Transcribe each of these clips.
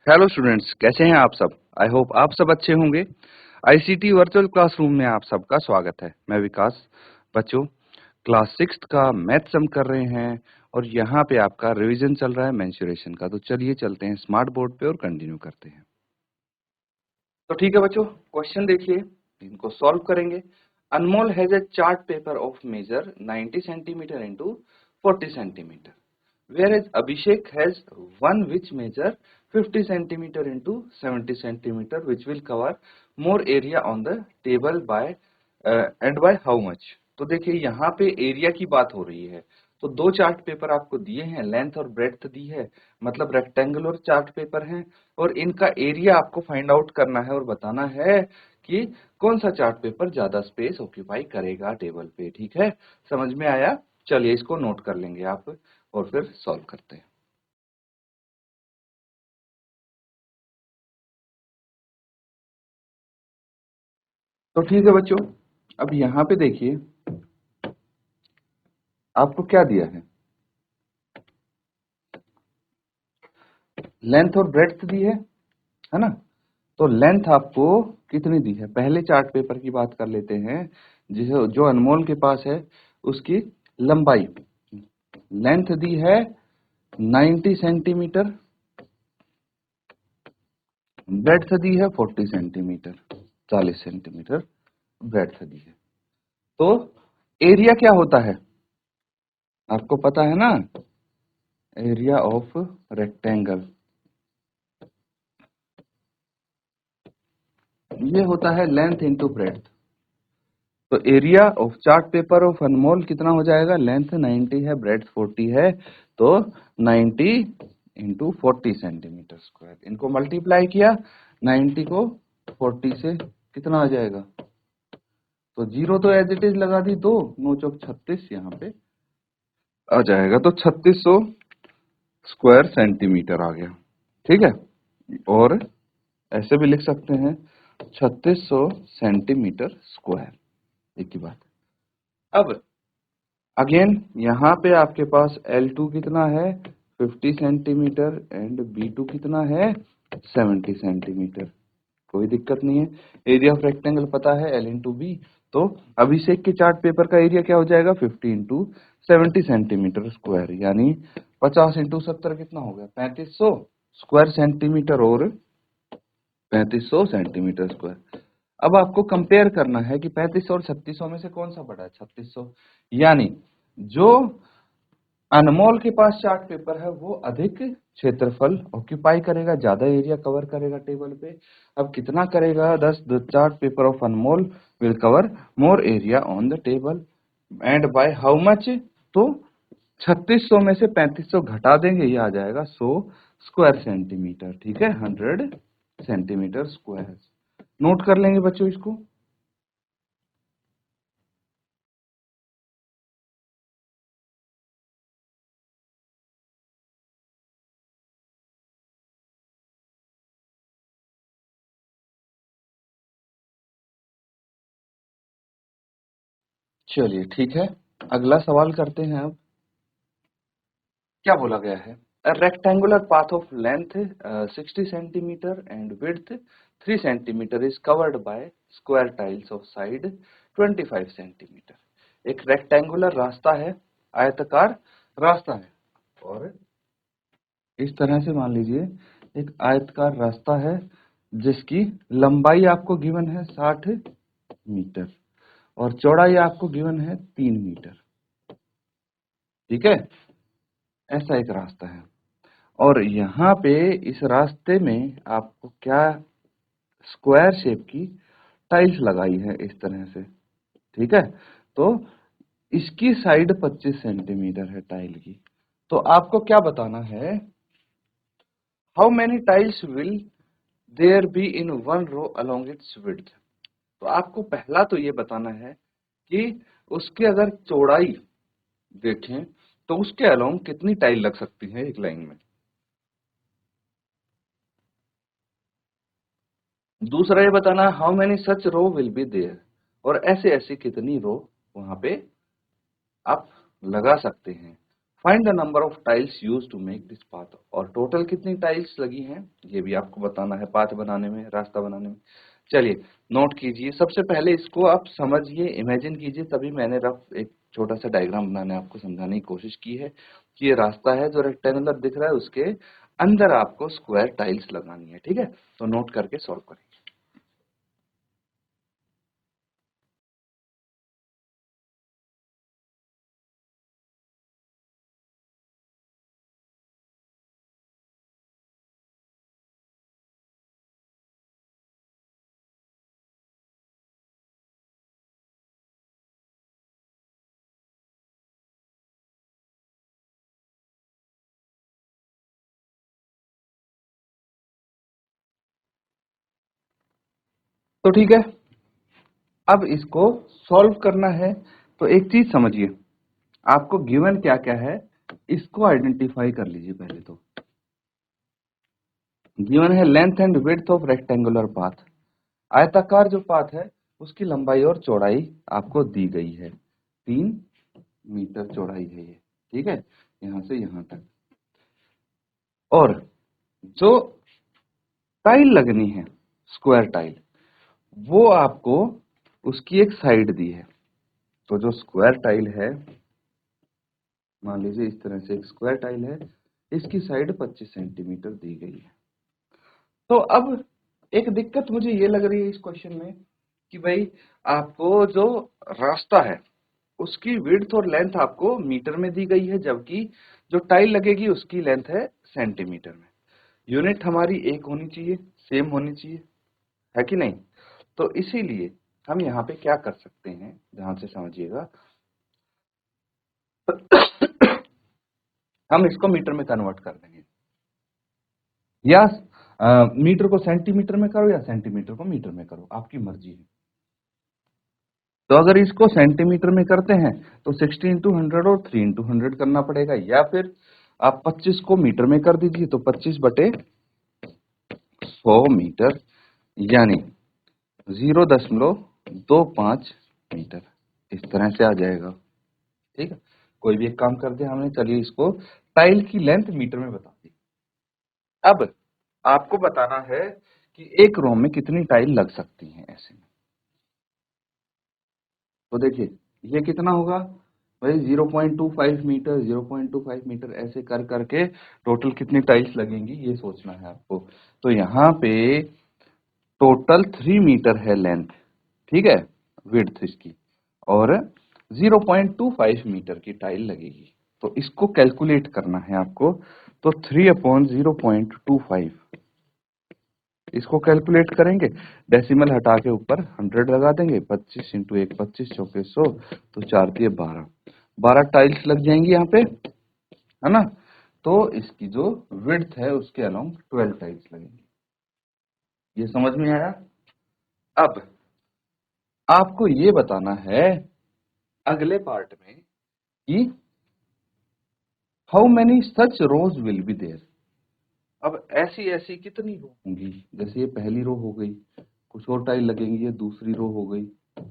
Hello students, कैसे हैं आप सब। आई होप आप सब अच्छे होंगे। आईसीटी वर्चुअल क्लासरूम में आप सबका स्वागत है। मैं विकास। बच्चों, क्लास 6 का मैथ सम कर रहे हैं और यहाँ पे आपका रिवीजन चल रहा है मेंसुरेशन का। तो चलिए चलते हैं स्मार्ट बोर्ड पे और कंटिन्यू करते हैं। तो ठीक है बच्चों, क्वेश्चन देखिए, इनको सॉल्व करेंगे। Anmol has a chart paper of measure 90 centimetre into 40 centimetre, whereas Abhishek has one which measure 50 centimeter into 70 centimeter, which will cover more area on the table by and by how much। तो देखिए यहाँ पे area की बात हो रही है। तो दो चार्ट पेपर आपको दिए हैं, लेंथ और ब्रेड्थ दी है, मतलब रेक्टेंगुलर चार्ट पेपर हैं, और इनका एरिया आपको फाइंड आउट करना है और बताना है कि कौन सा चार्ट पेपर ज्यादा स्पेस ऑक्यूपाई करेगा टेबल पे। ठीक है, समझ में आया। चलिए इसको नोट कर लेंगे आप और फिर सॉल्व करते हैं। तो ठीक है बच्चों, अब यहाँ पे देखिए आपको क्या दिया लेंथ और ब्रेड्थ दी है ना। तो लेंथ आपको कितनी दी है, पहले चार्ट पेपर की बात कर लेते हैं। जिसे जो अनमोल के पास है उसकी लंबाई, लेंथ दी है 90 सेंटीमीटर, ब्रेड्थ दी है 40 सेंटीमीटर, 40 सेंटीमीटर ब्रेड्थ दी है। तो एरिया क्या होता है आपको पता है ना, एरिया ऑफ रेक्टेंगल, ये होता है लेंथ इंटू ब्रेड्थ। तो area of chart paper of Anmol कितना हो जाएगा, लेंथ 90 है, ब्रेड्थ 40 है, तो 90 इंटू 40 सेंटीमीटर स्क्वायर। इनको मल्टीप्लाई किया, 90 को 40 से कितना आ जाएगा, तो जीरो तो एज इट इज लगा दी, दो नौ चौक 36 यहाँ पे आ जाएगा, तो 3600 स्क्वायर सेंटीमीटर आ गया। ठीक है, और ऐसे भी लिख सकते हैं 3600 सेंटीमीटर स्क्वायर, एक ही बात। अब अगेन यहाँ पे आपके पास L2 कितना है 50 सेंटीमीटर एंड B2 कितना है 70 सेंटीमीटर। कोई दिक्कत नहीं है, एरिया ऑफ रेक्टेंगल पता है L इंटू बी। तो अभिषेक के चार्ट पेपर का एरिया क्या हो जाएगा 50 इंटू 70 सेंटीमीटर स्क्वायर, यानी 50 इंटू 70 कितना हो गया 3500 स्क्वायर सेंटीमीटर, और 3500 सेंटीमीटर स्क्वायर। अब आपको कंपेयर करना है कि 3500 और 3600 में से कौन सा बड़ा है, 3600। यानी जो अनमोल के पास चार्ट पेपर है वो अधिक क्षेत्रफल ऑक्यूपाई करेगा, ज्यादा एरिया कवर करेगा टेबल पे। अब कितना करेगा, 10 the chart paper of Anmol will cover more area on the table and by how much. तो 3600 में से 3500 घटा देंगे, ये आ जाएगा 100 स्क्वायर सेंटीमीटर। ठीक है, 100 सेंटीमीटर स्क्वायर। नोट कर लेंगे बच्चों इसको। चलिए ठीक है, अगला सवाल करते हैं। अब क्या बोला गया है, a rectangular path of length 60 centimeter and width 3 centimeter is covered by square tiles of side 25 centimeter। एक रेक्टेंगुलर रास्ता है, आयताकार रास्ता है, और इस तरह से मान लीजिए एक आयताकार रास्ता है जिसकी लंबाई आपको गिवन है 60 मीटर और चौड़ाई आपको गिवन है 3 मीटर। ठीक है, ऐसा एक रास्ता है, और यहाँ पे इस रास्ते में आपको क्या स्क्वायर शेप की टाइल्स लगाई है इस तरह से। ठीक है, तो इसकी साइड 25 सेंटीमीटर है टाइल की। तो आपको क्या बताना है, how many tiles will there be in one row along its width. तो आपको पहला तो ये बताना है कि उसकी अगर चौड़ाई देखें तो उसके अलोंग कितनी टाइल लग सकती है एक लाइन में। दूसरा ये बताना how many such row will be there, और ऐसे ऐसी कितनी रो वहां पे आप लगा सकते हैं। Find the number of tiles use to make this path, और टोटल कितनी टाइल्स लगी हैं ये भी आपको बताना है पाथ बनाने में, रास्ता बनाने में। चलिए नोट कीजिए, सबसे पहले इसको आप समझिए, इमेजिन कीजिए, तभी मैंने रफ एक छोटा सा डायग्राम बनाने आपको समझाने की कोशिश की है कि ये रास्ता है जो रेक्टेंगुलर दिख रहा है, उसके अंदर आपको स्क्वायर टाइल्स लगानी है। ठीक है, तो नोट करके सॉल्व करेंगे। तो ठीक है, अब इसको सॉल्व करना है। तो एक चीज समझिए, आपको गिवन क्या क्या है इसको आइडेंटिफाई कर लीजिए। पहले तो गिवन है length and width of rectangular path, आयताकार जो पाथ है उसकी लंबाई और चौड़ाई आपको दी गई है, 3 मीटर चौड़ाई है ये। ठीक है, यहां से यहां तक। और जो टाइल लगनी है स्क्वायर टाइल, वो आपको उसकी एक साइड दी है। तो जो स्क्वायर टाइल है, मान लीजिए इस तरह से एक स्क्वायर टाइल है, इसकी साइड 25 सेंटीमीटर दी गई है। तो अब एक दिक्कत मुझे ये लग रही है इस क्वेश्चन में कि भाई आपको जो रास्ता है उसकी विड्थ और लेंथ आपको मीटर में दी गई है, जबकि जो टाइल लगेगी उसकी लेंथ है सेंटीमीटर में। यूनिट हमारी एक होनी चाहिए, सेम होनी चाहिए, है कि नहीं? तो इसीलिए हम यहाँ पे क्या कर सकते हैं, ध्यान से समझिएगा। हम इसको मीटर में कन्वर्ट कर देंगे, या मीटर को सेंटीमीटर में करो या सेंटीमीटर को मीटर में करो, आपकी मर्जी है। तो अगर इसको सेंटीमीटर में करते हैं तो 60 इंटू 100 और 3 इंटू 100 करना पड़ेगा, या फिर आप 25 को मीटर में कर दीजिए तो 25/100 मीटर, यानी 0.25 मीटर, इस तरह से आ जाएगा। ठीक है, कोई भी एक काम कर दे हमने। चलिए इसको टाइल की लेंथ मीटर में बता दी। अब आपको बताना है कि एक रो में कितनी टाइल लग सकती हैं ऐसे में। तो देखिए ये कितना होगा भाई, 0.25 मीटर, 0.25 मीटर ऐसे कर करके टोटल कितनी टाइल्स लगेंगी ये सोचना है आपको। तो यहाँ पे टोटल 3 मीटर है लेंथ, ठीक है, विड्थ इसकी, और 0.25 मीटर की टाइल लगेगी। तो इसको कैलकुलेट करना है आपको। तो 3/0.25, इसको कैलकुलेट करेंगे, डेसिमल हटा के ऊपर 100 लगा देंगे, 25 इंटू 1 25 चौके 100, तो 4 दिए 12, 12 टाइल्स लग जाएंगी यहाँ पे, है ना। तो इसकी जो विड्थ है उसके अलोंग 12 टाइल्स लगेंगी। ये समझ में आया? अब आपको ये बताना है अगले पार्ट में कि how many such rows will be there. अब ऐसी ऐसी कितनी रो होंगी, जैसे ये पहली रो हो गई, कुछ और टाइल लगेंगी, ये दूसरी रो हो गई,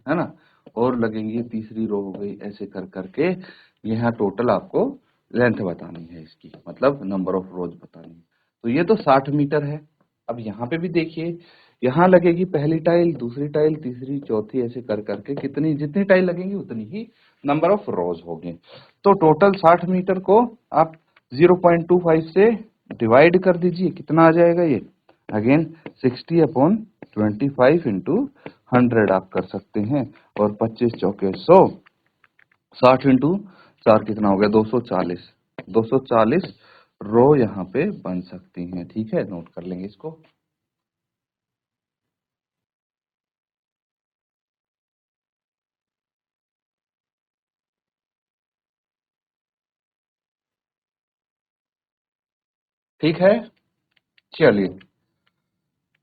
है ना, और लगेंगी, ये तीसरी रो हो गई, ऐसे कर करके यहाँ टोटल आपको लेंथ बतानी है इसकी, मतलब नंबर ऑफ रोज बतानी है। तो ये तो 60 मीटर है। अब यहाँ पे भी देखिए, यहाँ लगेगी पहली टाइल, दूसरी टाइल, तीसरी, चौथी, ऐसे कर करके कितनी जितनी टाइल लगेंगी उतनी ही नंबर ऑफ रोज होंगे। तो टोटल 60 मीटर को आप 0.25 से डिवाइड कर दीजिए, कितना आ जाएगा ये, अगेन 60/25 इंटू 100 आप कर सकते हैं, और 25 चौके 100, 60 इंटू 4 कितना हो गया, 240, 240 रो यहाँ पे बन सकती हैं। ठीक है, नोट कर लेंगे इसको। ठीक है, चलिए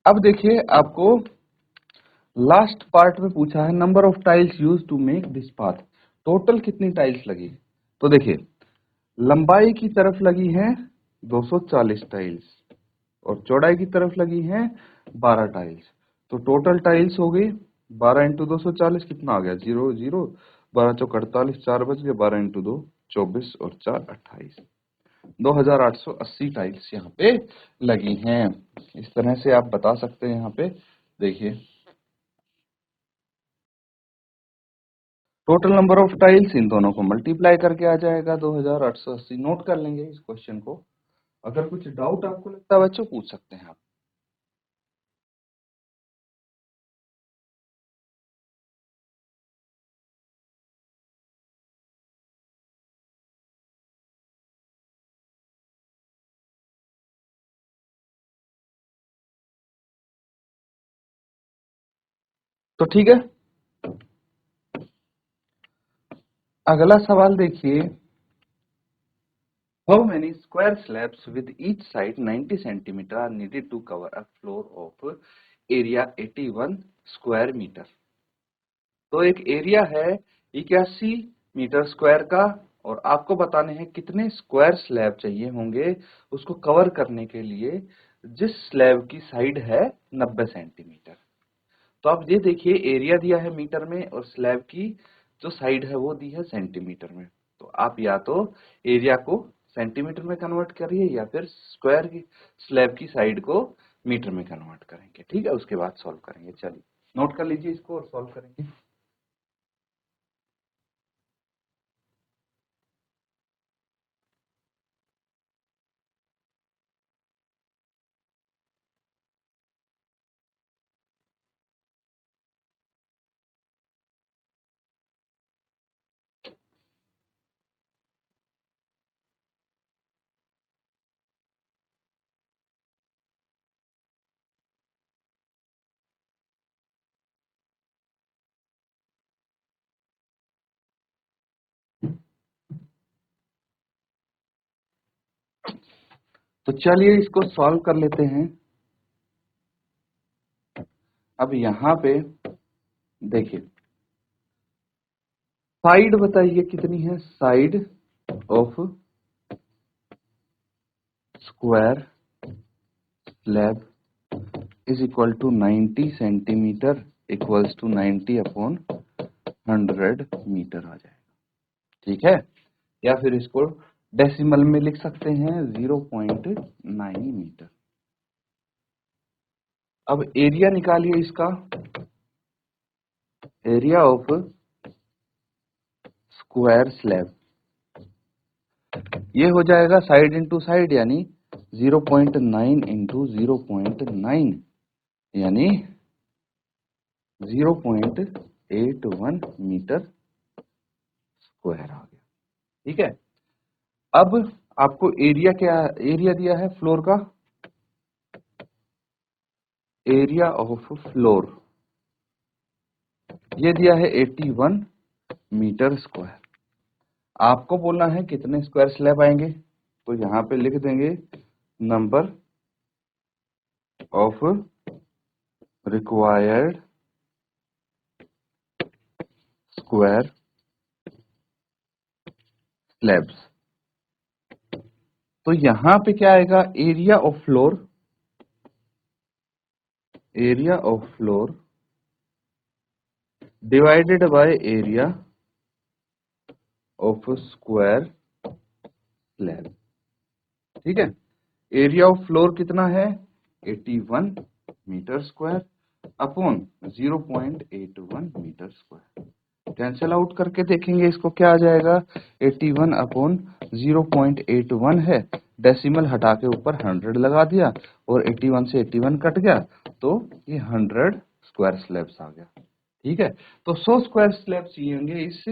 अब देखिए, आपको लास्ट पार्ट में पूछा है number of tiles use to make this path, total कितनी टाइल्स लगी। तो देखिए लंबाई की तरफ लगी हैं 240 टाइल्स, और चौड़ाई की तरफ लगी हैं 12 टाइल्स। तो टोटल टाइल्स हो गई 12 इंटू 240, कितना आ गया, 0 0, 12 चौक 48, 4 बच गए, 12 इंटू 2 24 और 4 28, 2880 टाइल्स यहाँ पे लगी हैं। इस तरह से आप बता सकते हैं। यहाँ पे देखिए टोटल नंबर ऑफ टाइल्स इन दोनों को मल्टीप्लाई करके आ जाएगा 2880। नोट कर लेंगे इस क्वेश्चन को। अगर कुछ डाउट आपको लगता है बच्चों पूछ सकते हैं आप। तो ठीक है, अगला सवाल देखिए। How many square slabs with each side 90 centimetre are needed to cover a floor of area 81 square metre. तो एक एरिया है 81 मीटर स्क्वायर का, और आपको बताने हैं कितने स्क्वायर स्लैब चाहिए होंगे उसको कवर करने के लिए, जिस स्लैब की साइड है 90 सेंटीमीटर। तो आप ये देखिए एरिया दिया है मीटर में और स्लैब की जो साइड है वो दी है सेंटीमीटर में। तो आप या तो एरिया को सेंटीमीटर में कन्वर्ट करिए या फिर स्क्वायर की स्लैब की साइड को मीटर में कन्वर्ट करेंगे। ठीक है, उसके बाद सॉल्व करेंगे। चलिए नोट कर लीजिए इसको और सॉल्व करेंगे। तो चलिए इसको सॉल्व कर लेते हैं। अब यहाँ पे देखिए साइड बताइए कितनी है। Side of square slab is equal to 90 centimetre equals to 90 upon 100 metre आ जाएगा। ठीक है, या फिर इसको डेसिमल में लिख सकते हैं 0.9 मीटर। अब एरिया निकालिए इसका। एरिया ऑफ स्क्वायर स्लैब ये हो जाएगा साइड इंटू साइड, यानी 0.9 इंटू 0.9 यानी 0.81 मीटर स्क्वायर आ गया। ठीक है, अब आपको एरिया क्या, एरिया दिया है फ्लोर का, एरिया ऑफ फ्लोर ये दिया है 81 मीटर स्क्वायर। आपको बोलना है कितने स्क्वायर स्लैब आएंगे, तो यहां पे लिख देंगे number of required square slabs. तो यहां पे क्या आएगा, area of floor, area of floor divided by area of square slab. ठीक है, एरिया ऑफ फ्लोर कितना है 81 metre square upon 0.81 metre square. Cancel out करके देखेंगे इसको क्या आ जाएगा, 81 अपॉन 0.81 है, डेसिमल हटा के ऊपर 100 लगा दिया और 81 से 81 कट गया तो ये 100 स्क्वायर स्लैब्स आ गया। ठीक है, तो 100 स्क्वायर स्लैब्स चाहिए होंगे इस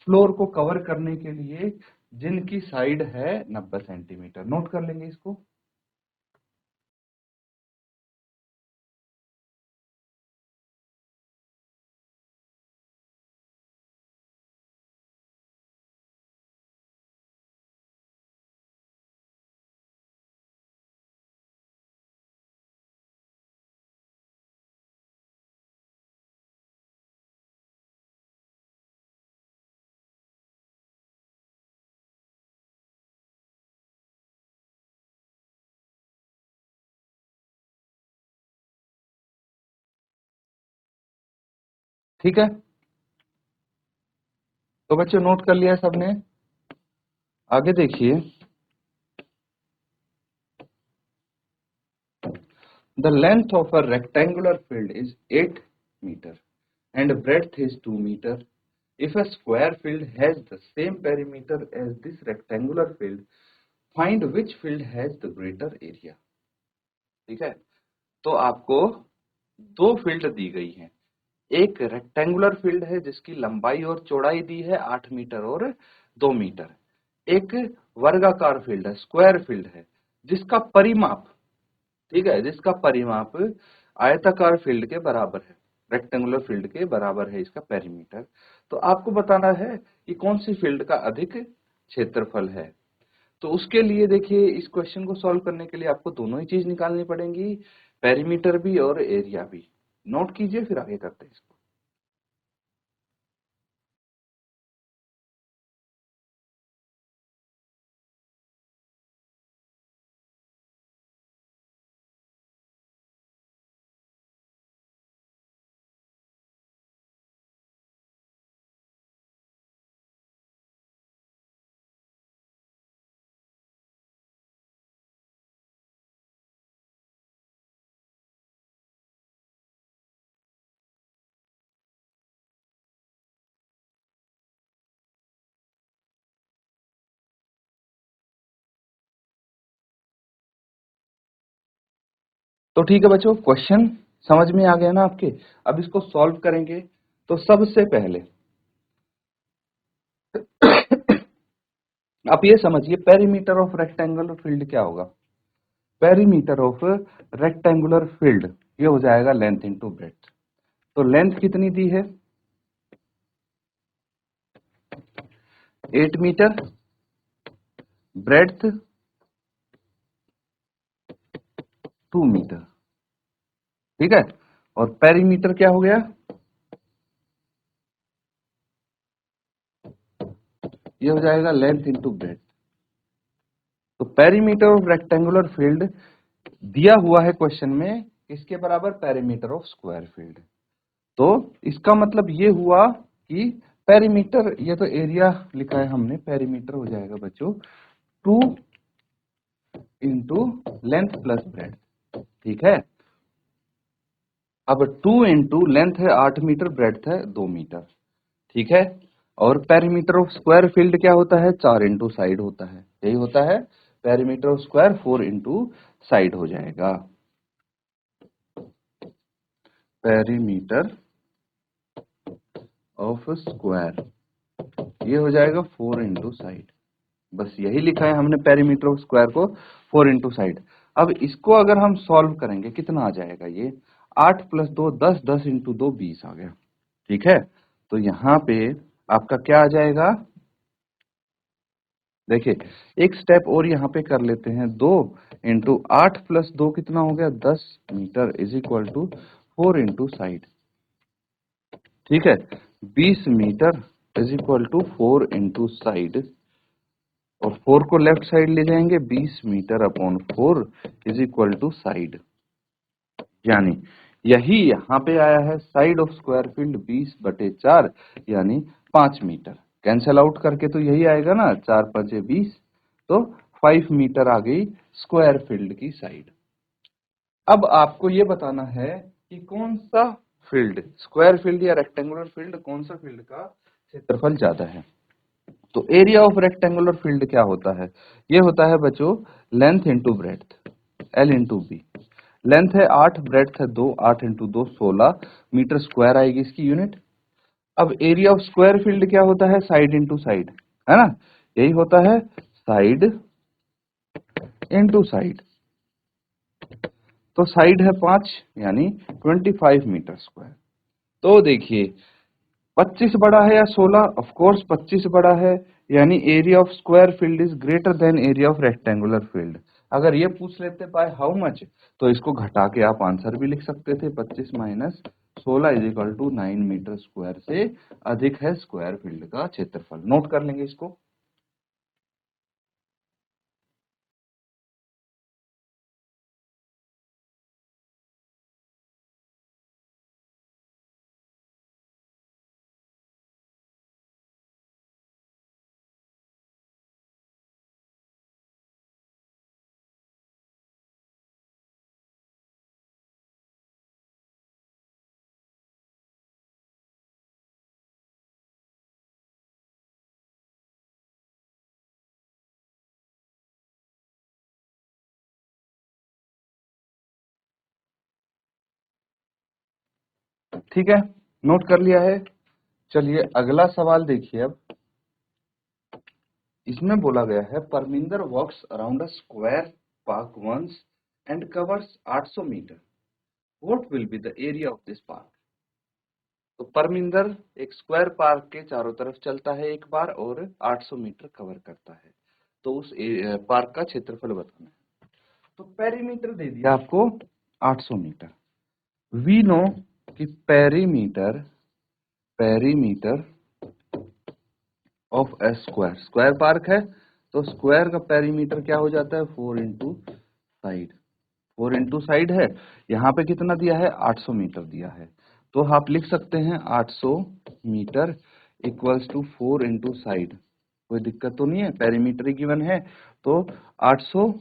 फ्लोर को कवर करने के लिए जिनकी साइड है 90 सेंटीमीटर। नोट कर लेंगे इसको। ठीक है, तो बच्चों नोट कर लिया सबने। आगे देखिए, the length of a rectangular field is 8 metre and breadth is 2 meter. If a square field has the same perimeter as this rectangular field, find which field has the greater area. ठीक है, तो आपको दो field दी गई हैं। एक rectangular field है जिसकी लंबाई और चौड़ाई दी है 8 मीटर और 2 मीटर। एक वर्गाकार फील्ड है, स्क्वायर फील्ड है, जिसका परिमाप, ठीक है, जिसका परिमाप आयताकार फील्ड के बराबर है, रेक्टेंगुलर फील्ड के बराबर है इसका पेरीमीटर। तो आपको बताना है कि कौन सी फील्ड का अधिक क्षेत्रफल है। तो उसके लिए देखिए, इस क्वेश्चन को सॉल्व करने के लिए आपको दोनों ही चीज निकालनी पड़ेंगी, पेरीमीटर भी और एरिया भी। नोट कीजिए, फिर आगे करते हैं इसको। तो ठीक है बच्चों, क्वेश्चन समझ में आ गया ना आपके। अब इसको सॉल्व करेंगे। तो सबसे पहले आप ये समझिए, पेरीमीटर ऑफ रेक्टेंगुलर फील्ड क्या होगा। पेरीमीटर ऑफ रेक्टेंगुलर फील्ड ये हो जाएगा लेंथ इंटू ब्रेड्थ। तो लेंथ कितनी दी है, 8 मीटर, ब्रेड्थ 2 मीटर, ठीक है। और पेरीमीटर क्या हो गया, ये हो जाएगा लेंथ इंटू ब्रेड्थ। तो पेरीमीटर ऑफ रेक्टेंगुलर फील्ड दिया हुआ है क्वेश्चन में, इसके बराबर पेरीमीटर ऑफ स्क्वायर फील्ड। तो इसका मतलब ये हुआ कि पेरीमीटर, ये तो एरिया लिखा है हमने, पेरीमीटर हो जाएगा बच्चों 2 इंटू लेंथ प्लस ब्रेड्थ, ठीक है। अब 2 इंटू लेंथ है 8 मीटर, ब्रेड्थ है 2 मीटर, ठीक है। और पेरीमीटर ऑफ स्क्वायर फील्ड क्या होता है, 4 इंटू साइड होता है, यही होता है perimeter of square, 4 into side हो जाएगा। पेरीमीटर ऑफ स्क्वायर ये हो जाएगा 4 इंटू साइड, बस यही लिखा है हमने, पेरीमीटर ऑफ स्क्वायर को 4 इंटू साइड। अब इसको अगर हम सॉल्व करेंगे कितना आ जाएगा, ये 8 प्लस 2 10, 10 इंटू 2 20 आ गया, ठीक है। तो यहाँ पे आपका क्या आ जाएगा, देखिए एक स्टेप और यहाँ पे कर लेते हैं, 2 इंटू 8 प्लस 2 कितना हो गया, 10 metre is equal to 4 into side, ठीक है। 20 metre is equal to 4 into side, और 4 को लेफ्ट साइड ले जाएंगे, 20 metre upon 4 is equal to side, यानी यही यहाँ पे आया है, साइड ऑफ स्क्वायर फील्ड 20/4 यानी 5 मीटर। कैंसल आउट करके तो यही आएगा ना, 4 5 20, तो 5 मीटर आ गई स्क्वायर फील्ड की साइड। अब आपको ये बताना है कि कौन सा फील्ड, स्क्वायर फील्ड या रेक्टेंगुलर फील्ड, कौन सा फील्ड का क्षेत्रफल ज्यादा है। तो एरिया ऑफ रेक्टेंगुलर फील्ड क्या होता है, ये होता है बच्चों length into breadth, L into B. Length है 8, ब्रेड्थ है 2, 8 इंटू 2 16 मीटर स्क्वायर आएगी इसकी यूनिट। अब एरिया ऑफ स्क्वायर फील्ड क्या होता है, साइड इंटू साइड, है ना, यही होता है साइड इंटू साइड। तो साइड है 5 यानी 25 मीटर स्क्वायर। तो देखिए 25 बड़ा है या 16, ऑफ कोर्स 25 बड़ा है, यानी area of square field is greater than area of rectangular field. अगर ये पूछ लेते बाय हाउ मच, तो इसको घटा के आप आंसर भी लिख सकते थे, 25 minus 16 is equal to 9 metre square से अधिक है स्क्वायर फील्ड का क्षेत्रफल। नोट कर लेंगे इसको। ठीक है, नोट कर लिया है। चलिए अगला सवाल देखिए। अब इसमें बोला गया है Parminder walks around a square park once and covers 800 metre, what will be the area of this park. तो परमिंदर एक स्क्वायर पार्क के चारों तरफ चलता है एक बार और 800 मीटर कवर करता है, तो उस पार्क का क्षेत्रफल बताना है। तो पेरीमीटर दे दिया आपको 800 मीटर। वी नो कि perimeter perimeter of A square, square park है तो स्क्वायर का पेरीमीटर क्या हो जाता है 4 इंटू साइड। 4 इंटू साइड है, यहाँ पे कितना दिया है 800 मीटर दिया है, तो आप लिख सकते हैं 800 metre equals to 4 into side. कोई दिक्कत तो नहीं है, पेरीमीटर ही गिवन है, तो 800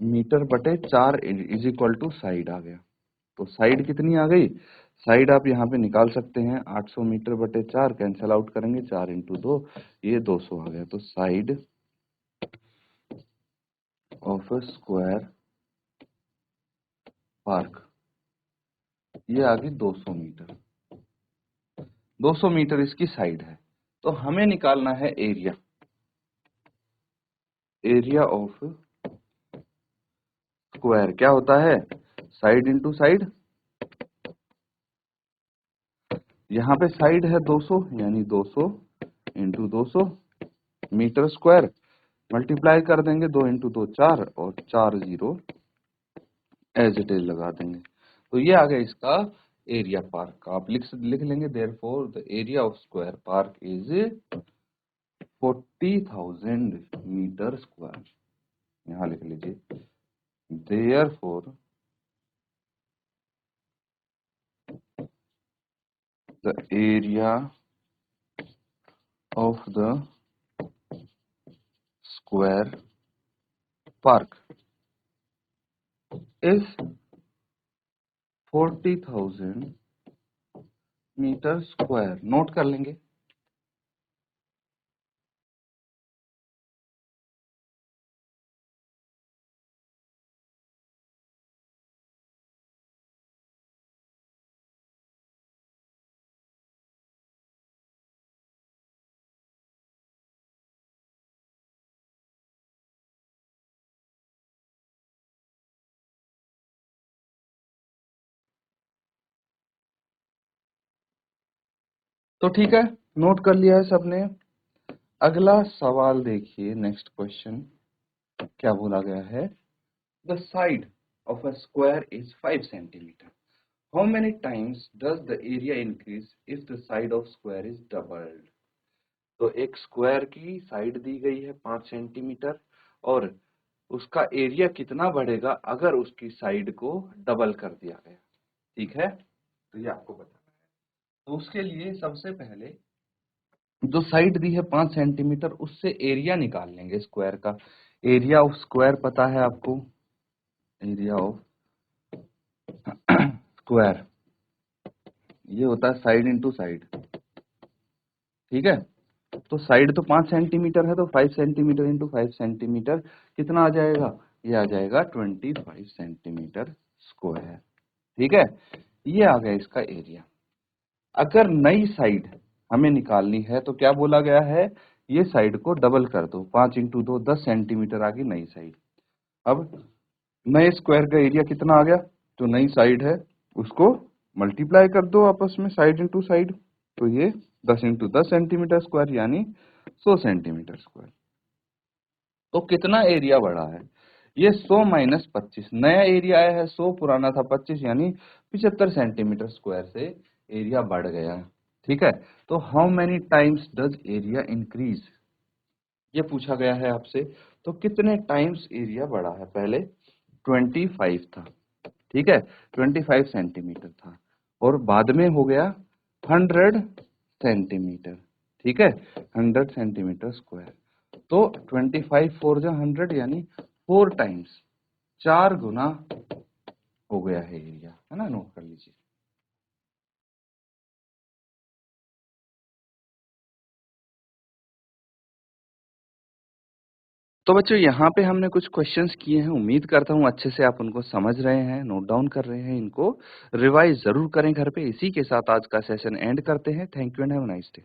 मीटर बटे 4 इज इक्वल टू साइड आ गया। तो साइड कितनी आ गई, साइड आप यहाँ पे निकाल सकते हैं 800 मीटर बटे 4 कैंसिल आउट करेंगे, 4 इंटू 2 ये 200 आ गया। तो side of A square park ये आ गई 200 मीटर। 200 मीटर इसकी साइड है, तो हमें निकालना है एरिया, एरिया ऑफ स्क्वायर क्या होता है साइड इंटू साइड। यहाँ पे साइड है 200 यानी 200 इंटू 200 मीटर स्क्वायर, मल्टीप्लाई कर देंगे 2 इंटू 2 4 और 4 जीरो एज इट इज लगा देंगे। तो ये आ गया इसका एरिया पार्क का। आप लिख लेंगे therefore the area of square park is 40,000 metre square. यहाँ लिख लीजिए therefore the area of the square park is 40,000 metre square. Note कर लेंगे। तो ठीक है, नोट कर लिया है सबने। अगला सवाल देखिए, नेक्स्ट क्वेश्चन क्या बोला गया है। The side of a square is 5 centimetre, how many times does the area increase if the side of square is doubled. तो एक स्क्वायर की साइड दी गई है 5 सेंटीमीटर और उसका एरिया कितना बढ़ेगा अगर उसकी साइड को डबल कर दिया गया। ठीक है, तो ये आपको बताना है। तो उसके लिए सबसे पहले जो साइड दी है 5 सेंटीमीटर उससे एरिया निकाल लेंगे स्क्वायर का। एरिया ऑफ स्क्वायर पता है आपको, एरिया ऑफ स्क्वायर ये होता है साइड इंटू साइड। ठीक है, तो साइड तो 5 सेंटीमीटर है तो 5 सेंटीमीटर इंटू 5 सेंटीमीटर कितना आ जाएगा, ये आ जाएगा 25 सेंटीमीटर स्क्वायर। ठीक है, ये आ गया इसका एरिया। अगर नई साइड हमें निकालनी है तो क्या बोला गया है, ये साइड को डबल कर दो, 5 इंटू 2 10 सेंटीमीटर आ गई नई साइड। अब नए स्क्वायर का एरिया कितना आ गया, जो नई साइड है उसको मल्टीप्लाई कर दो आपस में साइड इंटू साइड, तो ये 10 इंटू 10 सेंटीमीटर स्क्वायर यानी 100 सेंटीमीटर स्क्वायर। तो कितना एरिया बढ़ा है, ये 100 माइनस 25, नया एरिया आया है 100, पुराना था 25 यानी 75 सेंटीमीटर स्क्वायर से एरिया बढ़ गया। ठीक है, तो how many times does area increase, ये पूछा गया है आपसे। तो कितने टाइम्स एरिया बढ़ा है, पहले 25 था, ठीक है 25 सेंटीमीटर था और बाद में हो गया 100 सेंटीमीटर। ठीक है, 100 सेंटीमीटर स्क्वायर, तो 25 फोर जा 100 यानी 4 टाइम्स, 4 गुना हो गया है एरिया, है ना, नोट कर लीजिए। तो बच्चों यहाँ पे हमने कुछ क्वेश्चंस किए हैं, उम्मीद करता हूँ अच्छे से आप उनको समझ रहे हैं, नोट डाउन कर रहे हैं, इनको रिवाइज ज़रूर करें घर पे। इसी के साथ आज का सेशन एंड करते हैं। Thank you and have a nice day.